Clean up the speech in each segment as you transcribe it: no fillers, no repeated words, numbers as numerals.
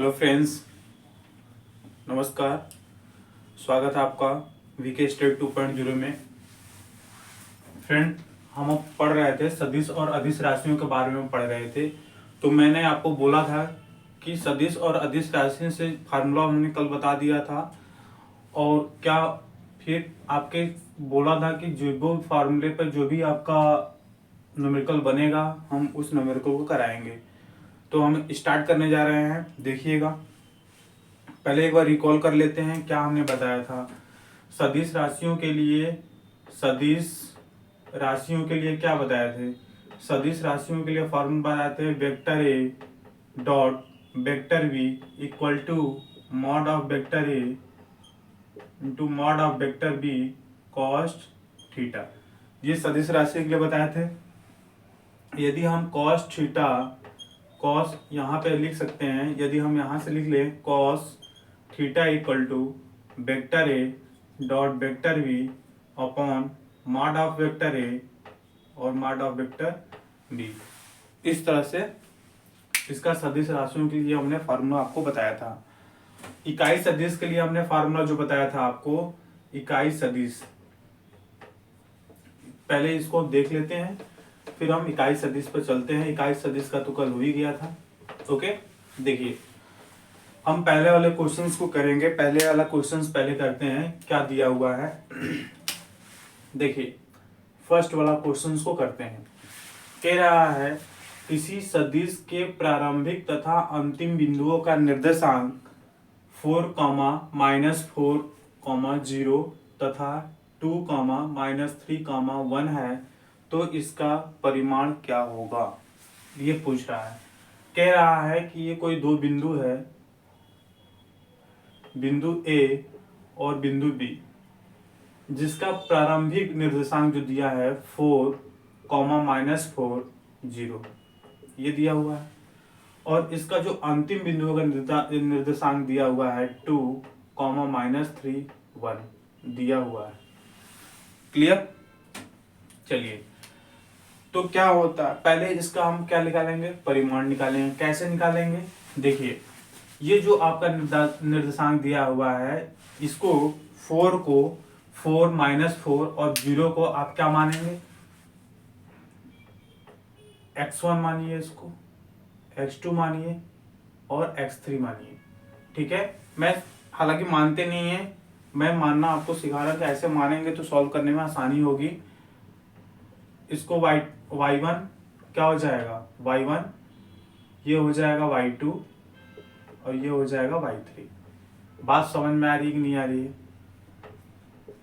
Hello friends, नमस्कार। स्वागत है आपका वीके स्टेट 2.0 में। फ्रेंड, हम अब पढ़ रहे थे सदिश और अदिश राशियों के बारे में पढ़ रहे थे। तो मैंने आपको बोला था कि सदिश और अदिश राशियों से फार्मूला हमने कल बता दिया था। और क्या फिर आपके बोला था कि जो वो फार्मूले पर जो भी आपका न्यूमेरिकल बनेगा हम उस न्यूमेरिकल को कराएंगे। तो हम स्टार्ट करने जा रहे हैं, देखिएगा। पहले एक बार रिकॉल कर लेते हैं क्या हमने बताया था। सदिश राशियों के लिए क्या बताए थे। सदिश राशियों के लिए फॉर्मूला बताए थे vector A dot vector B equal to mod of vector A into mod of vector B cos theta. ये सदिश राशि के लिए बताए थे। यदि हम कॉस थीटा कॉस यहाँ पे लिख सकते हैं, यदि हम यहाँ से लिख लें cos theta equal to vector A dot vector B upon mod of vector A और मॉड ऑफ वेक्टर बी। इस तरह से इसका सदिश राशियों के लिए हमने फार्मूला आपको बताया था। इकाई सदिश के लिए हमने फार्मूला जो बताया था आपको, इकाई सदिश, पहले इसको देख लेते हैं फिर हम इकाई सदिश पर चलते हैं। इकाई सदिश का तो कल हो ही गया था। ओके, देखिए हम पहले वाले क्वेश्चंस को करेंगे। पहले वाला क्वेश्चंस पहले करते हैं, क्या दिया हुआ है। देखिए फर्स्ट वाला क्वेश्चंस को करते हैं। कह रहा है किसी सदिश के प्रारंभिक तथा अंतिम बिंदुओं का निर्देशांक 4, -4, 0 तथा 2, -3, 1 है तो इसका परिमाण क्या होगा, ये पूछ रहा है। कह रहा है कि ये कोई दो बिंदु है, बिंदु ए और बिंदु बी, जिसका प्रारंभिक निर्देशांक जो दिया है 4, -4, 0 ये दिया हुआ है। और इसका जो अंतिम बिंदुओं का निर्देशांक दिया हुआ है 2, -3, 1 दिया हुआ है। क्लियर? चलिए, तो क्या होता है, पहले इसका हम क्या निकालेंगे, परिमाण निकालेंगे। कैसे निकालेंगे, देखिए ये जो आपका निर्देशांक दिया हुआ है, इसको 4 को 4, -4 और 0 को आप क्या मानेंगे, x1 मानिए, इसको x2 मानिए और x3 मानिए। ठीक है, मैं हालांकि मानते नहीं है, मैं मानना आपको सिखा रहा हूं कि ऐसे मानेंगे तो सॉल्व करने में आसानी होगी। इसको y1 क्या हो जाएगा, y1, ये हो जाएगा y2 और ये हो जाएगा y3। बात समझ में आ रही है कि नहीं आ रही है?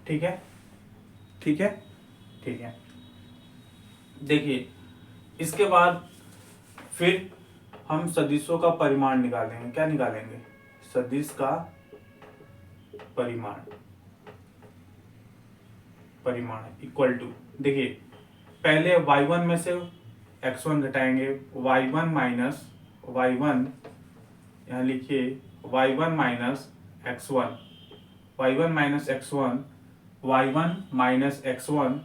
ठीक है, ठीक है, ठीक है। देखिए इसके बाद फिर हम सदिशों का परिमाण निकालेंगे। क्या निकालेंगे, सदिश का परिमाण इक्वल टू, देखिए पहले y1 में से x1 घटाएंगे, y1 माइनस y1, यहाँ लिखिए y1 minus x1, y1 minus x1, y1 minus x1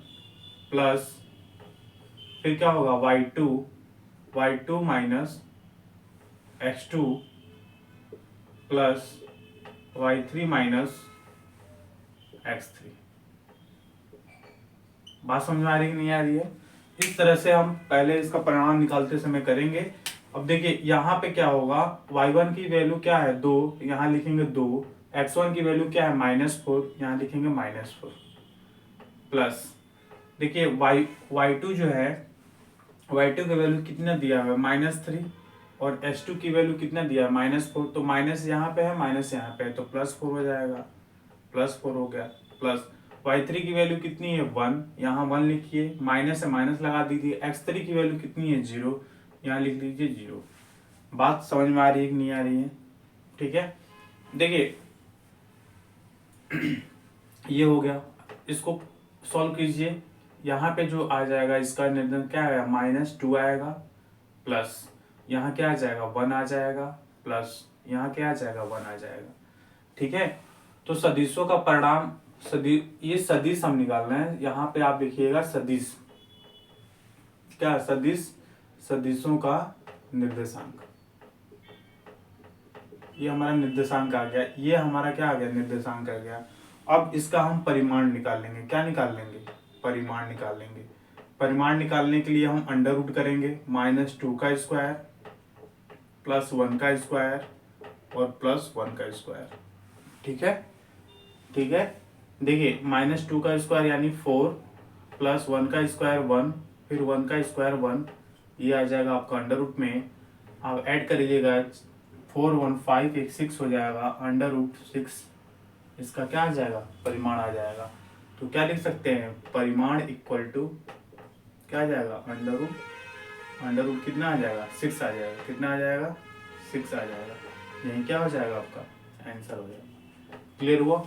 plus फिर क्या होगा y2 minus x2 plus y3 minus x3। बात समझ में आ रही है कि नहीं आ रही है? इस तरह से हम पहले इसका परिणाम निकालते समय करेंगे। अब देखिए यहाँ पे क्या होगा, y1 की वैल्यू क्या है 2, यहाँ लिखेंगे 2, x1 की वैल्यू क्या है -4, यहाँ लिखेंगे -4 प्लस, देखिए y2 जो है, y2 की वैल्यू कितना दिया हुआ है -3 और h2 की वैल्यू कितना दिया है -4, तो माइनस यहाँ पे है माइनस यहाँ पे है तो +4 हो जाएगा, +4 हो गया। प्लस y3 की वैल्यू कितनी है 1, यहाँ 1 लिखिए, माइनस से माइनस लगा दीजिए। x3 की वैल्यू कितनी है 0, यहाँ लिख लीजिए 0। बात समझ में आ रही है कि नहीं आ रही है? ठीक है, देखिए ये हो गया, इसको सॉल्व कीजिए। यहाँ पे जो आ जाएगा इसका निर्धारण क्या आएगा, -2 आएगा, प्लस यहाँ क्या आ जाएगा 1 आ जाएगा, प्लस यहाँ क्या आ जाएगा 1 आ जाएगा। ठीक है, तो सदिशों का परिणाम, ये सदिश हम निकाल रहे हैं। यहाँ पे आप लिखिएगा सदिश, क्या सदिशों का निर्देशांक। ये हमारा निर्देशांक आ गया, ये हमारा क्या आ गया, निर्देशांक आ गया। अब इसका हम परिमाण निकाल लेंगे। क्या निकाल लेंगे, परिमाण निकाल लेंगे। परिमाण निकालने के लिए हम अंडर रूट करेंगे, -2 का स्क्वायर प्लस 1 का स्क्वायर और प्लस 1 का स्क्वायर। ठीक है, ठीक है। देखिए -2 का स्क्वायर यानी 4 प्लस 1 का स्क्वायर 1 फिर 1 का स्क्वायर 1, ये आ जाएगा आपका अंडर रूट में। आप ऐड कर लीजिएगा, 4 1 5 एक 6 हो जाएगा, अंडर रूट 6 इसका क्या आ जाएगा, परिमाण आ जाएगा। तो क्या लिख सकते हैं, परिमाण इक्वल टू क्या आ जाएगा, अंडर रूट कितना आ जाएगा, 6 आ जाएगा। कितना आ जाएगा, 6 आ जाएगा। यही क्या हो जाएगा, आपका आंसर हो जाएगा। क्लियर हुआ।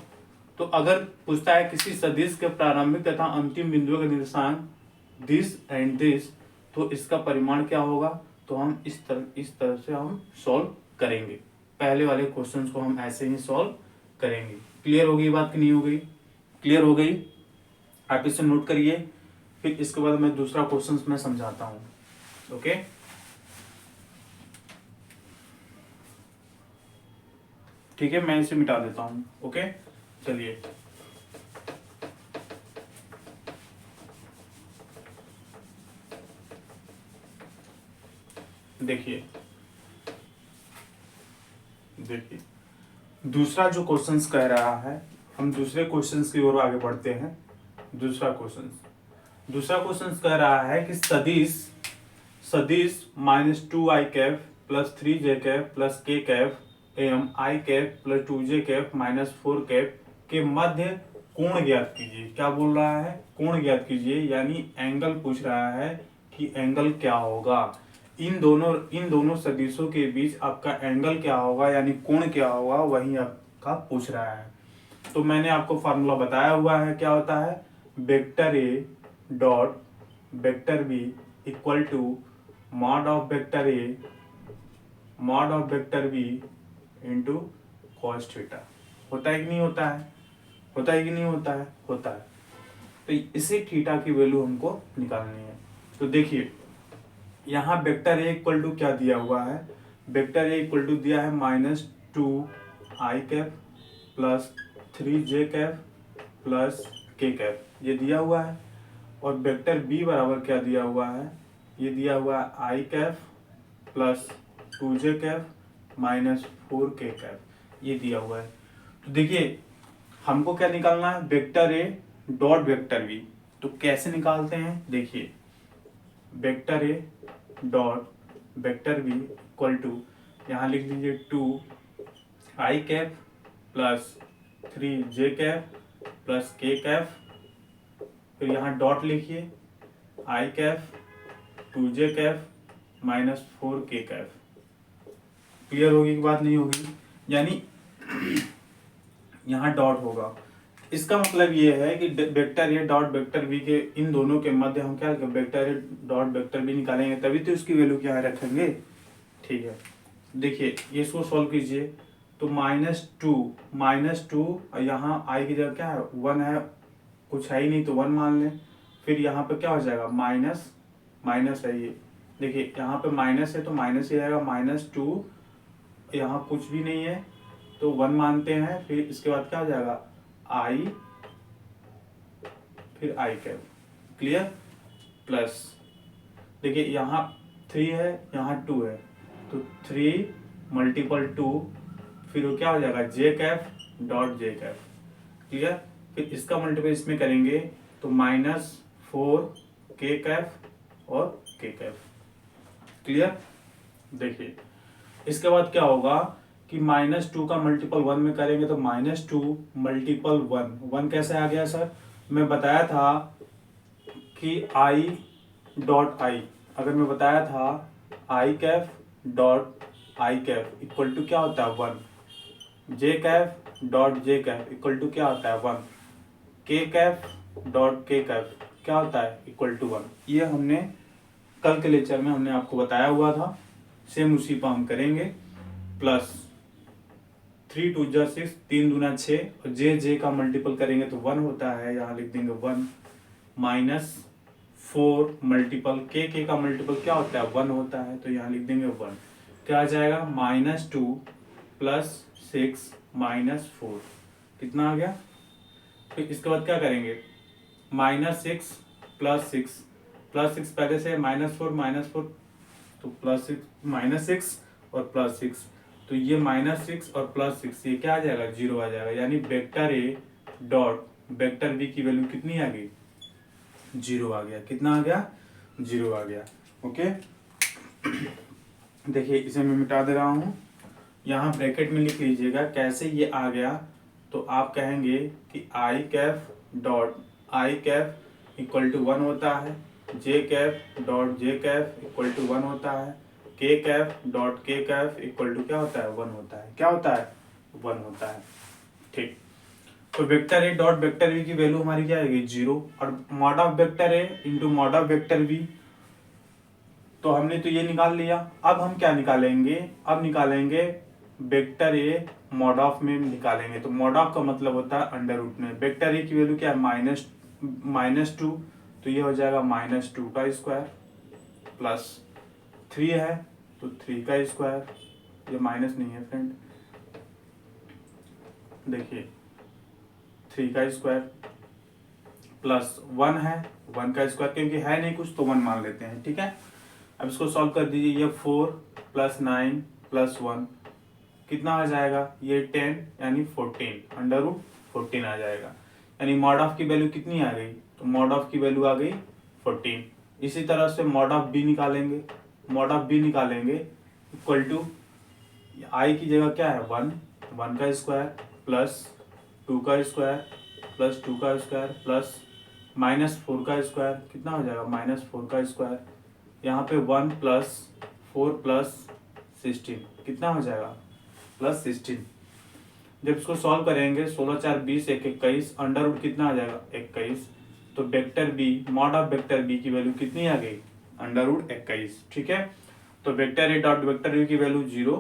तो अगर पूछता है किसी सदिश के प्रारंभिक तथा अंतिम बिंदुओं का निर्देशांक दिस एंड दिस, तो इसका परिमाण क्या होगा, तो हम इस तरह से हम सॉल्व करेंगे। पहले वाले क्वेश्चंस को हम ऐसे ही सॉल्व करेंगे। क्लियर हो गई बात कि नहीं हो गई, क्लियर हो गई। आप इसे नोट करिए, फिर इसके बाद मैं दूसरा क्वेश्चन मैं समझाता हूँ। ओके, ठीक है, मैं इसे मिटा देता हूँ। ओके, चलिए देखिए दूसरा जो क्वेश्चंस कह रहा है, हम दूसरे क्वेश्चंस की ओर आगे बढ़ते हैं। दूसरा क्वेश्चंस कह रहा है कि सदिश -2i Kaif plus 3j Kaif plus k Kaif एवं i Kaif plus 2j Kaif -4 Kaif के मध्य कोण ज्ञात कीजिए। क्या बोल रहा है, कोण ज्ञात कीजिए, यानी एंगल पूछ रहा है कि एंगल क्या होगा। इन दोनों सदिशों के बीच आपका एंगल क्या होगा, यानी कोण क्या होगा, वही आपका पूछ रहा है। तो मैंने आपको फार्मूला बताया हुआ है, क्या होता है, vector A dot vector B equal to mod of vector A mod of vector B into cos theta. होता है कि नहीं होता है, होता है कि नहीं होता है, होता है। तो इसी थीटा की वैल्यू हमको निकालनी है। तो देखिए यहाँ वेक्टर ए इक्वल टू क्या दिया हुआ है, वेक्टर ए इक्वल टू दिया है -2i cap plus 3j cap plus k cap, ये दिया हुआ है। और वेक्टर बी बराबर क्या दिया हुआ है, ये दिया हुआ है i cap plus 2j cap -4k cap, ये दिया हुआ है। तो देखिए हमको क्या निकालना है, vector A dot vector B. तो कैसे निकालते हैं, देखिए vector A dot vector B equal to, यहाँ लिख लीजिए 2i cap plus 3j cap plus k cap, फिर यहाँ डॉट लिखिए i cap 2j cap -4k cap. Clear होगी कि बात नहीं होगी, यानी यहाँ डॉट होगा। इसका मतलब ये है कि vector A dot vector B के इन दोनों के मध्य हम क्या vector A dot vector B निकालेंगे, तभी तो उसकी वैल्यू क्या रखेंगे। ठीक है, देखिए ये इसको सॉल्व कीजिए। तो -2 और यहाँ आई की जगह क्या है, 1 है, कुछ है ही नहीं तो 1 मान लें। फिर यहाँ पे क्या हो जाएगा, माइनस है ये, देखिए यहाँ पे माइनस है तो माइनस ही आएगा, -2, यहाँ कुछ भी नहीं है तो 1 मानते हैं। फिर इसके बाद क्या हो जाएगा, i फिर i कैप। क्लियर, प्लस देखिए यहाँ 3 है यहाँ 2 है, तो 3 मल्टीपल 2, फिर वो क्या हो जाएगा j cap dot j cap. Clear, फिर इसका मल्टीपल इसमें करेंगे तो -4k कैप और k कैप। क्लियर, देखिए इसके बाद क्या होगा कि -2 का मल्टीपल 1 में करेंगे तो -2 मल्टीपल 1 कैसे आ गया सर, मैं बताया था कि i डॉट आई, अगर मैं बताया था i cap dot I cap equal to क्या होता है 1, j cap dot j cap equal to क्या होता है 1, k cap dot k cap क्या होता है इक्वल टू 1। ये हमने कल के लेक्चर में हमने आपको बताया हुआ था, सेम उसी पर हम करेंगे। प्लस 3 2 जा 6, 3 दूना 6 और जे का मल्टीपल करेंगे तो 1 होता है, यहाँ लिख देंगे 1, -4 मल्टीपल के का मल्टीपल क्या होता है 1 होता है, तो यहाँ लिख देंगे 1, क्या आ जाएगा -2 +6 -4 कितना आ गया। फिर इसके बाद क्या करेंगे, -6 +6 पहले से -4 तो +6 और +6 तो ये -6 और +6 ये क्या आ जाएगा, 0 आ जाएगा। यानी vector A dot vector B की वैल्यू कितनी आ गई, 0 आ गया। कितना आ गया, 0 आ गया। ओके देखिए इसे मैं मिटा दे रहा हूँ, यहाँ ब्रैकेट में लिख लीजिएगा कैसे ये आ गया। तो आप कहेंगे कि i cap dot I cap equal to 1 होता है, j cap dot j cap equal to 1 होता है, के कैफ डॉट के कैफ इक्वल टू क्या होता है, 1 होता है। क्या होता है, 1 होता है। ठीक, तो vector A dot vector B की वैल्यू हमारी क्या आएगी, 0। और mod of vector A into mod of vector B, तो हमने तो ये निकाल लिया। अब हम क्या निकालेंगे, अब निकालेंगे वेक्टर ए मॉड ऑफ में निकालेंगे। तो मॉड ऑफ का मतलब होता है अंडर रूट में। वेक्टर ए की वैल्यू क्या है, -2, तो ये हो जाएगा -2 का स्क्वायर प्लस 3 है तो 3 का स्क्वायर, ये माइनस नहीं है फ्रेंड, देखिए 3 का स्क्वायर प्लस 1 है 1 का स्क्वायर, क्योंकि है नहीं कुछ तो 1 मान लेते हैं। ठीक है, अब इसको सॉल्व कर दीजिए। ये 4 + 9 + 1 कितना आ जाएगा, ये 10 यानी 14 अंडर रूट 14 आ जाएगा। यानी मॉड ऑफ की वैल्यू कितनी आ गई, तो मॉड ऑफ की वैल्यू आ गई 14। इसी तरह से मॉड ऑफ बी निकालेंगे, मॉड ऑफ बी निकालेंगे इक्वल टू आई की जगह क्या है 1 का स्क्वायर प्लस 2 का स्क्वायर प्लस 2 का स्क्वायर प्लस -4 का स्क्वायर, कितना हो जाएगा -4 का स्क्वायर। यहाँ पे 1 + 4 + 16 कितना हो जाएगा, +16। जब इसको सॉल्व करेंगे 16 4 20 1 21 अंडर रूट कितना आ जाएगा 21। तो vector B mod of vector B की वैल्यू कितनी आ गई, अंडर रूट 21। ठीक है, तो vector A dot vector B की वैल्यू 0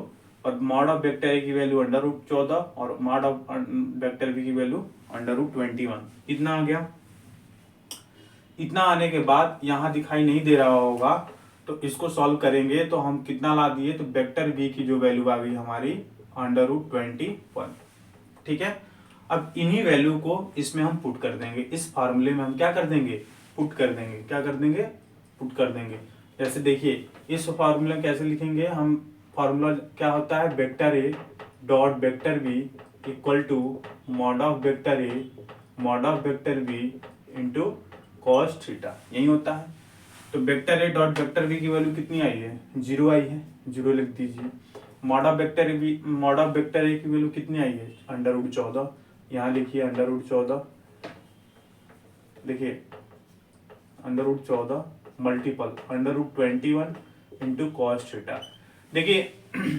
और मॉड ऑफ वेक्टर ए की वैल्यू अंडर रूट 14 और मॉड ऑफ वेक्टर बी की वैल्यू अंडर रूट 21। इतना आ गया। इतना आने के बाद यहाँ दिखाई नहीं दे रहा होगा, तो इसको सॉल्व करेंगे तो हम कितना ला दिए, तो वेक्टर बी की जो वैल्यू आ गई हमारी अंडर रूट 21। ठीक है, अब इन्हीं वैल्यू को इसमें हम पुट कर देंगे, इस फार्मूले में हम क्या कर देंगे, पुट कर देंगे। क्या कर देंगे, पुट कर देंगे। जैसे देखिए इस फार्मूला कैसे लिखेंगे हम, फार्मूला क्या होता है, vector A dot vector B equal to mod of vector A mod of vector B into cos theta, यही होता है। तो vector A dot vector B की वैल्यू कितनी आई है, 0 आई है, 0 लिख दीजिए। Mod of vector B mod of vector A की वैल्यू कितनी आई है, अंडर रूट 14, यहाँ लिखिए अंडर रूट 14, देखिए under root 14 multiple under root 21 into cos theta. देखिए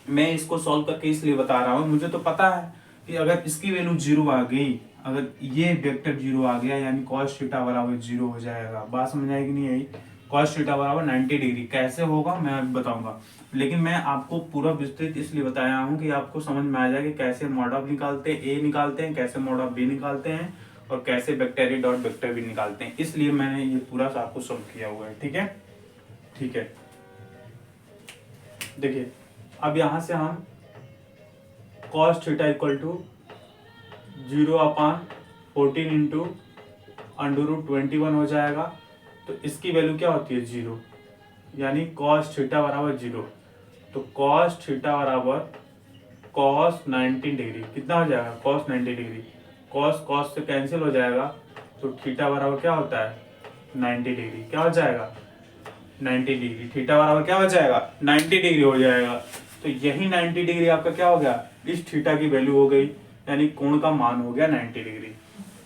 मैं इसको सॉल्व करके इसलिए बता रहा हूँ, मुझे तो पता है कि अगर इसकी वैल्यू 0 आ गई, अगर ये वेक्टर 0 आ गया यानी cos थीटा बराबर 0 हो जाएगा। बात समझ आएगी नहीं आई, cos थीटा बराबर 90 डिग्री कैसे होगा मैं अभी बताऊंगा, लेकिन मैं आपको पूरा विस्तृत इसलिए बताया हूँ कि आपको समझ में आ जाए कि कैसे मॉड ऑफ निकालते हैं, ए निकालते हैं, कैसे मॉड ऑफ बी निकालते हैं और कैसे vector A dot vector B निकालते हैं, इसलिए मैंने ये पूरा सा आपको सॉल्व किया हुआ है। ठीक है, ठीक है, देखिए अब यहाँ से हम cos theta equal to 0/14 into under root 21 हो जाएगा। तो इसकी वैल्यू क्या होती है 0, यानी cos थीटा बराबर 0। तो cos थीटा बराबर cos 90 डिग्री, कितना हो जाएगा cos 90 डिग्री, cos से कैंसिल हो जाएगा, तो थीटा बराबर क्या होता है 90 डिग्री, क्या हो जाएगा 90 डिग्री, थीटा बराबर क्या हो जाएगा 90 डिग्री हो जाएगा। तो यही 90 डिग्री आपका क्या हो गया, इस थीटा की वैल्यू हो गई, यानी कोण का मान हो गया 90 डिग्री।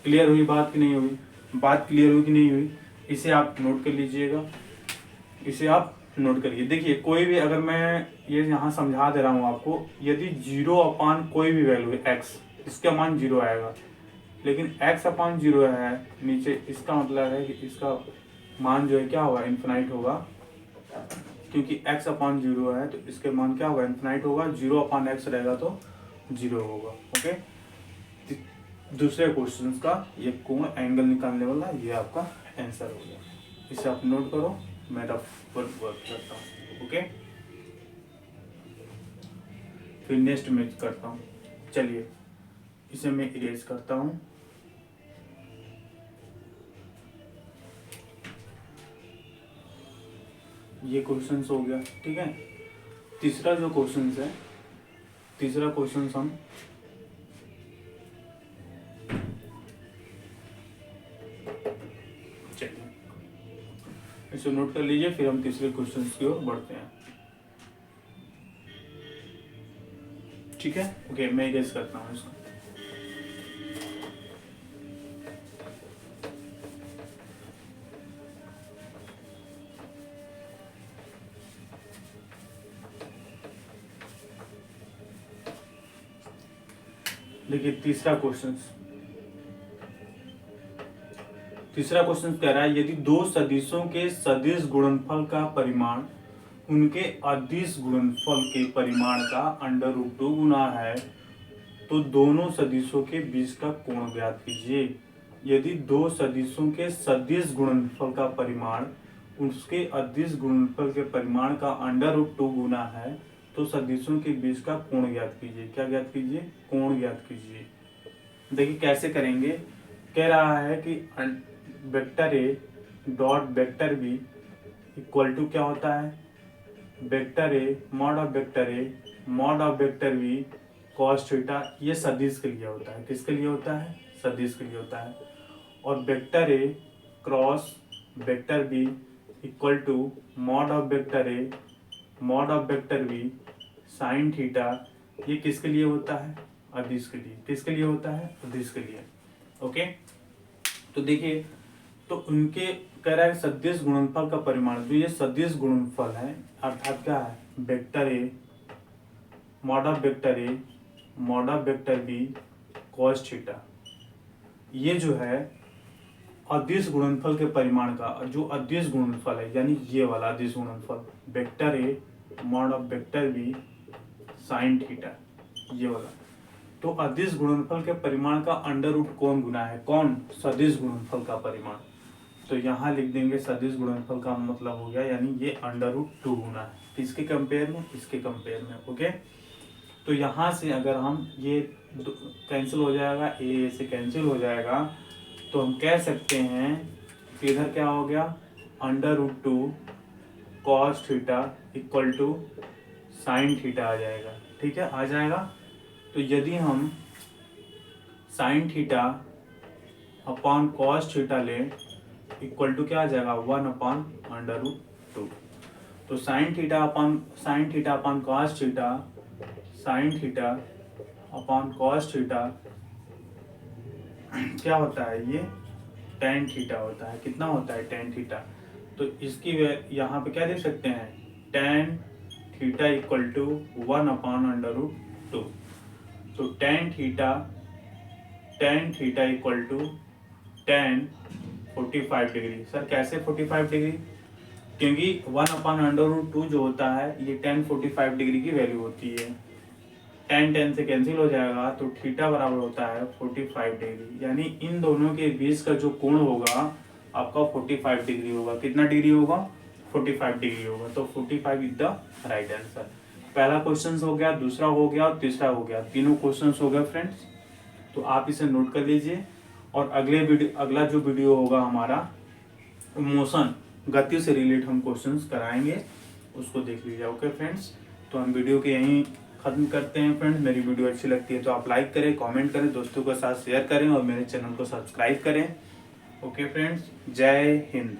क्लियर हुई बात कि नहीं हुई, बात क्लियर हुई कि नहीं हुई, इसे आप नोट कर लीजिएगा, इसे आप नोट करिए। देखिए कोई भी, अगर मैं ये यहाँ समझा दे रहा हूँ आपको, यदि 0 कोई भी वैल्यू है x, इसका मान 0 आएगा, लेकिन x/0 है नीचे, इसका मतलब है कि इसका मान जो है क्या होगा, इन्फिनाइट होगा, क्योंकि x/0 है तो इसके मान क्या होगा, इन्फिनाइट होगा। 0/x रहेगा तो 0 होगा। ओके, दूसरे क्वेश्चन का ये कोण एंगल निकालने वाला ये आपका आंसर हो गया, इसे आप नोट करो, मैं वर्क करता हूँ। ओके, फिर नेक्स्ट में करता हूँ। चलिए इसे मैं इरेज करता हूँ। ये क्वेश्चन हो गया, ठीक है। तीसरा जो क्वेश्चन है, तीसरा क्वेश्चन हम चलिए इसे नोट कर लीजिए, फिर हम तीसरे क्वेश्चन की ओर बढ़ते हैं, ठीक है। ओके, मैं इरेज करता हूँ इसको। देखिए तीसरा क्वेश्चन कह रहा है, यदि दो सदिशों के सदिश गुणनफल का परिमाण उनके अदिश गुणनफल के परिमाण का √2 गुना है तो दोनों सदिशों के बीच का कोण ज्ञात कीजिए। यदि दो सदिशों के सदिश गुणनफल का परिमाण उसके अदिश गुणनफल के परिमाण का √2 गुना है तो सदिशों के बीच का कोण ज्ञात कीजिए। क्या ज्ञात कीजिए? कोण ज्ञात कीजिए। देखिए कैसे करेंगे। कह रहा है कि vector A dot vector B equal to क्या होता है, vector A mod of vector B cos theta. ये सदिश के लिए होता है। किसके लिए होता है? सदिश के लिए होता है। और vector A cross vector B equal to mod of vector B sine theta. ये किसके लिए होता है? अदिश के लिए। किसके लिए होता है? अदिश के लिए। ओके, तो देखिए, तो उनके कह रहा है सदिश गुणनफल का परिमाण, जो ये सदिश गुणनफल है अर्थात क्या है, vector A mod of vector B cos theta. ये जो है अदिश गुणनफल के परिमाण का, जो अदिश गुणनफल है यानी ये वाला अदिश गुणनफल, vector A mod of vector B sine theta, ये वाला। तो अदिश गुणनफल के परिमाण का √2 कौन गुना है? कौन? सदिश गुणनफल का परिमाण। तो यहाँ लिख देंगे सदिश गुणनफल का मतलब हो गया यानी ये √2 गुना है। किसके कंपेयर में? इसके कंपेयर में। ओके, तो यहाँ से अगर हम ये कैंसिल हो जाएगा, ए से कैंसिल हो जाएगा, तो हम कह सकते हैं कि इधर क्या हो गया, √2 cos theta equal to sine theta आ जाएगा। ठीक है, आ जाएगा। तो यदि हम sine theta upon cos theta लें इक्वल टू क्या आ जाएगा, 1/√2। तो sine theta upon cos theta, sine theta upon cos theta क्या होता है, ये tan थीटा होता है। कितना होता है? tan theta. तो इसकी यहाँ पे क्या देख सकते हैं, tan थीटा इक्वल टू 1/√2। तो tan theta equal to tan 45 degree. Sir कैसे 45 डिग्री? क्योंकि 1/√2 जो होता है ये tan 45 डिग्री की वैल्यू होती है। tan से कैंसिल हो जाएगा तो थीटा बराबर होता है 45 डिग्री, यानी इन दोनों के बीच का जो कोण होगा आपका 45 डिग्री होगा। कितना डिग्री होगा? 45 डिग्री होगा। तो 45 इज द राइट आंसर। पहला क्वेश्चन हो गया, दूसरा हो गया और तीसरा हो गया। तीनों क्वेश्चन हो गए फ्रेंड्स। तो आप इसे नोट कर लीजिए और अगला जो वीडियो होगा हमारा मोशन, गति से रिलेटेड हम क्वेश्चंस कराएंगे, उसको देख लीजिए। ओके फ्रेंड्स, तो हम वीडियो के यहीं खत्म करते हैं फ्रेंड्स। मेरी वीडियो अच्छी लगती है तो आप लाइक करें, कमेंट करें, दोस्तों के साथ शेयर करें और मेरे चैनल को सब्सक्राइब करें। ओके फ्रेंड्स, जय हिंद।